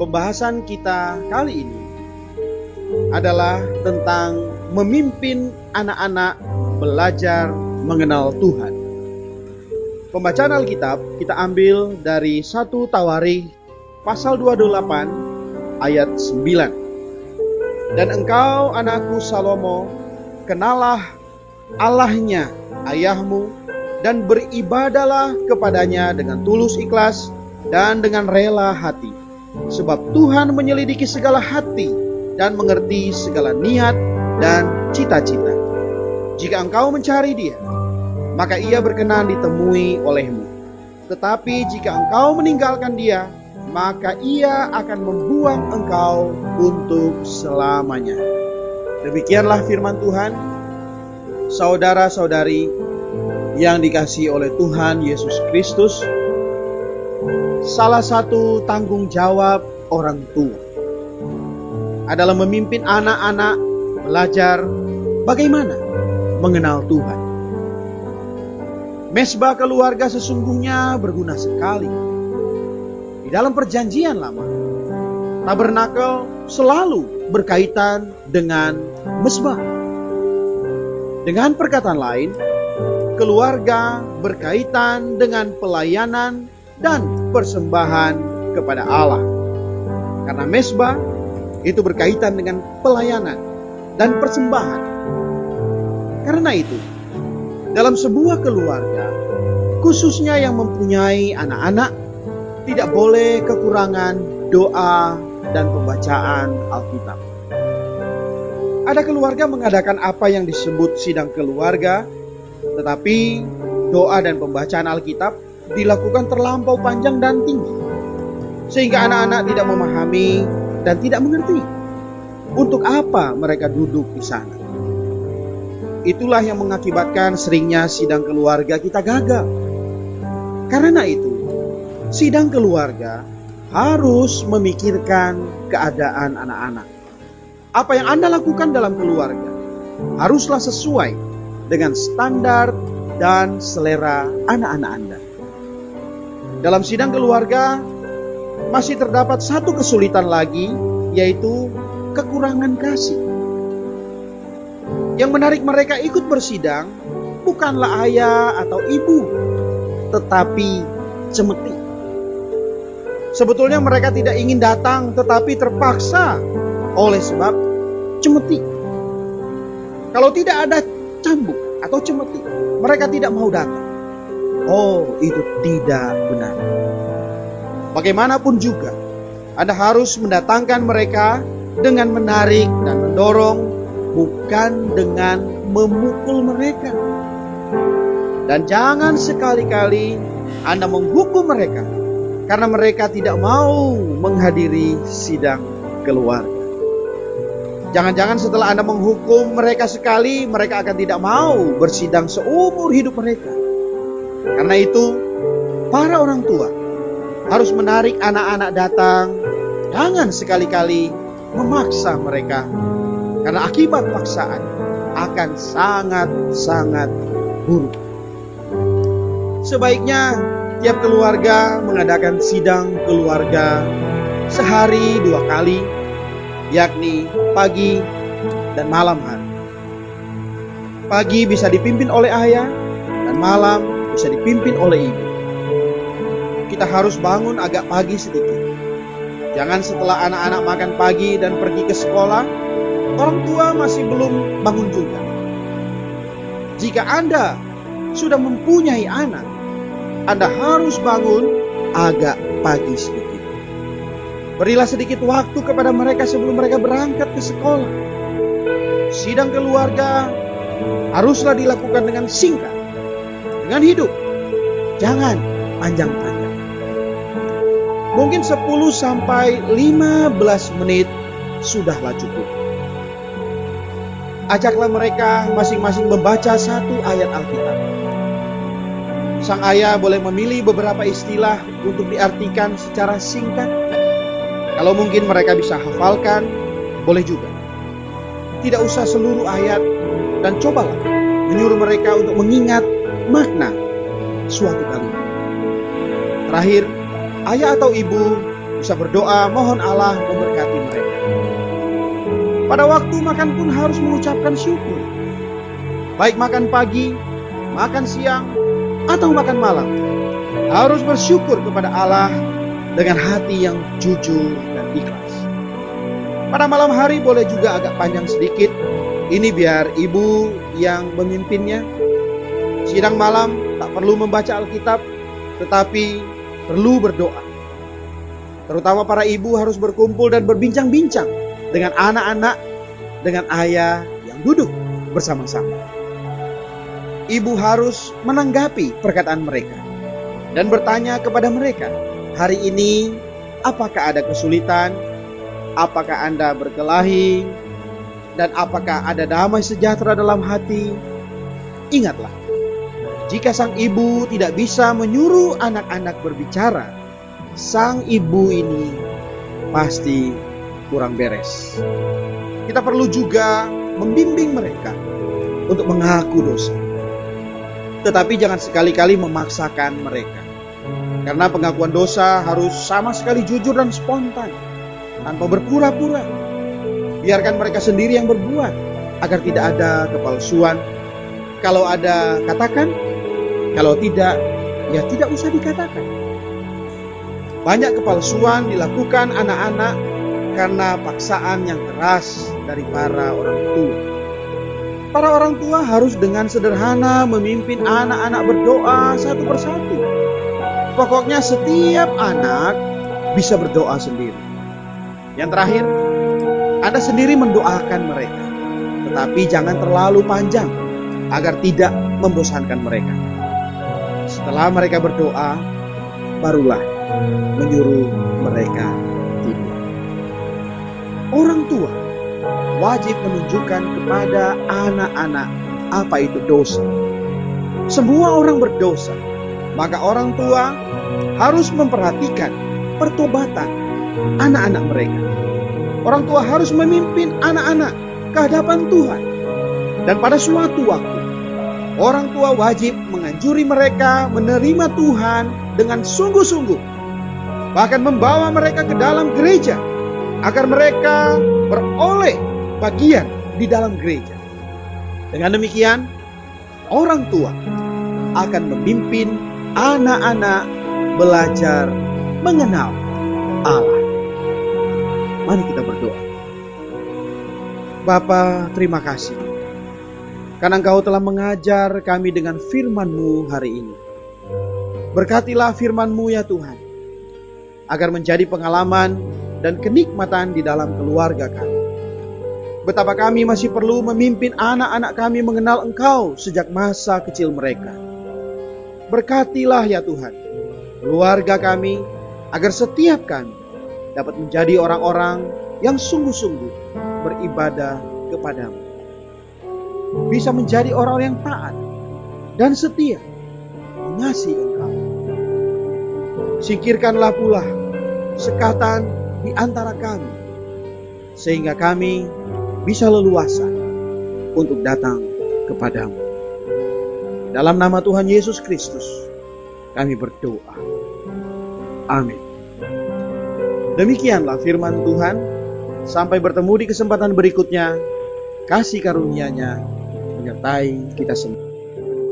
Pembahasan kita kali ini adalah tentang memimpin anak-anak belajar mengenal Tuhan. Pembacaan Alkitab kita ambil dari 1 Tawarikh pasal 28 ayat 9. Dan engkau anakku Salomo, kenalah Allahnya ayahmu dan beribadalah kepadanya dengan tulus ikhlas dan dengan rela hati. Sebab Tuhan menyelidiki segala hati dan mengerti segala niat dan cita-cita. Jika engkau mencari Dia, maka Ia berkenan ditemui olehmu. Tetapi jika engkau meninggalkan Dia, maka Ia akan membuang engkau untuk selamanya. Demikianlah firman Tuhan. Saudara-saudari yang dikasihi oleh Tuhan Yesus Kristus, salah satu tanggung jawab orang tua adalah memimpin anak-anak belajar bagaimana mengenal Tuhan. Mesbah keluarga sesungguhnya berguna sekali. Di dalam Perjanjian Lama, tabernakel selalu berkaitan dengan mesbah. Dengan perkataan lain, keluarga berkaitan dengan pelayanan dan persembahan kepada Allah. Karena mesbah itu berkaitan dengan pelayanan dan persembahan. Karena itu, dalam sebuah keluarga, khususnya yang mempunyai anak-anak, tidak boleh kekurangan doa dan pembacaan Alkitab. Ada keluarga mengadakan apa yang disebut sidang keluarga, tetapi doa dan pembacaan Alkitab dilakukan terlampau panjang dan tinggi, sehingga anak-anak tidak memahami dan tidak mengerti untuk apa mereka duduk di sana. Itulah yang mengakibatkan seringnya sidang keluarga kita gagal. Karena itu, sidang keluarga harus memikirkan keadaan anak-anak. Apa yang Anda lakukan dalam keluarga haruslah sesuai dengan standar dan selera anak-anak Anda. Dalam sidang keluarga masih terdapat satu kesulitan lagi, yaitu kekurangan kasih. Yang menarik mereka ikut bersidang bukanlah ayah atau ibu, tetapi cemeti. Sebetulnya mereka tidak ingin datang, tetapi terpaksa oleh sebab cemeti. Kalau tidak ada cambuk atau cemeti, mereka tidak mau datang. Oh, itu tidak benar. Bagaimanapun juga, Anda harus mendatangkan mereka dengan menarik dan mendorong, bukan dengan memukul mereka. Dan jangan sekali-kali Anda menghukum mereka karena mereka tidak mau menghadiri sidang keluarga. Jangan-jangan setelah Anda menghukum mereka sekali, mereka akan tidak mau bersidang seumur hidup mereka. Karena itu, para orang tua harus menarik anak-anak datang. Jangan sekali-kali memaksa mereka, karena akibat paksaan akan sangat-sangat buruk. Sebaiknya tiap keluarga mengadakan sidang keluarga sehari 2 kali, yakni pagi dan malam hari. Pagi bisa dipimpin oleh ayah dan malam bisa dipimpin oleh ibu. Kita harus bangun agak pagi sedikit. Jangan setelah anak-anak makan pagi dan pergi ke sekolah, orang tua masih belum bangun juga. Jika Anda sudah mempunyai anak, Anda harus bangun agak pagi sedikit. Berilah sedikit waktu kepada mereka sebelum mereka berangkat ke sekolah. Sidang keluarga haruslah dilakukan dengan singkat, dengan hidup. Jangan panjang-panjang. Mungkin 10 sampai 15 menit sudahlah cukup. Ajaklah mereka masing-masing membaca satu ayat Alkitab. Sang ayah boleh memilih beberapa istilah untuk diartikan secara singkat. Kalau mungkin mereka bisa hafalkan, boleh juga. Tidak usah seluruh ayat, dan cobalah menyuruh mereka untuk mengingat makna suatu kalimat. Terakhir, ayah atau ibu bisa berdoa mohon Allah memberkati mereka. Pada waktu makan pun harus mengucapkan syukur. Baik makan pagi, makan siang, atau makan malam, harus bersyukur kepada Allah dengan hati yang jujur dan ikhlas. Pada malam hari boleh juga agak panjang sedikit. Ini biar ibu yang memimpinnya. Sidang malam tak perlu membaca Alkitab, tetapi perlu berdoa. Terutama para ibu harus berkumpul dan berbincang-bincang dengan anak-anak, dengan ayah yang duduk bersama-sama. Ibu harus menanggapi perkataan mereka dan bertanya kepada mereka, hari ini apakah ada kesulitan? Apakah Anda berkelahi? Dan apakah ada damai sejahtera dalam hati? Ingatlah, jika sang ibu tidak bisa menyuruh anak-anak berbicara, sang ibu ini pasti kurang beres. Kita perlu juga membimbing mereka untuk mengaku dosa. Tetapi jangan sekali-kali memaksakan mereka. Karena pengakuan dosa harus sama sekali jujur dan spontan, tanpa berpura-pura. Biarkan mereka sendiri yang berbuat, agar tidak ada kepalsuan. Kalau ada, katakan. Kalau tidak, ya tidak usah dikatakan. Banyak kepalsuan dilakukan anak-anak karena paksaan yang keras dari para orang tua. Para orang tua harus dengan sederhana memimpin anak-anak berdoa satu persatu. Pokoknya setiap anak bisa berdoa sendiri. Yang terakhir, Anda sendiri mendoakan mereka, tetapi jangan terlalu panjang agar tidak membosankan mereka. Setelah mereka berdoa, barulah menyuruh mereka tidur. Orang tua wajib menunjukkan kepada anak-anak apa itu dosa. Semua orang berdosa, maka orang tua harus memperhatikan pertobatan anak-anak mereka. Orang tua harus memimpin anak-anak ke hadapan Tuhan. Dan pada suatu waktu, orang tua wajib menganjuri mereka menerima Tuhan dengan sungguh-sungguh. Bahkan membawa mereka ke dalam gereja, agar mereka beroleh bagian di dalam gereja. Dengan demikian, orang tua akan memimpin anak-anak belajar mengenal Allah. Mari kita berdoa. Bapa, terima kasih karena Engkau telah mengajar kami dengan firman-Mu hari ini. Berkatilah firman-Mu ya Tuhan, agar menjadi pengalaman dan kenikmatan di dalam keluarga kami. Betapa kami masih perlu memimpin anak-anak kami mengenal Engkau sejak masa kecil mereka. Berkatilah ya Tuhan keluarga kami, agar setiap kami dapat menjadi orang-orang yang sungguh-sungguh beribadah kepadamu. Bisa menjadi orang yang taat dan setia mengasihi Engkau. Singkirkanlah pula sekatan di antara kami, sehingga kami bisa leluasa untuk datang kepadamu. Dalam nama Tuhan Yesus Kristus kami berdoa. Amin. Demikianlah firman Tuhan. Sampai bertemu di kesempatan berikutnya. Kasih karunia-Nya menyertai kita semua.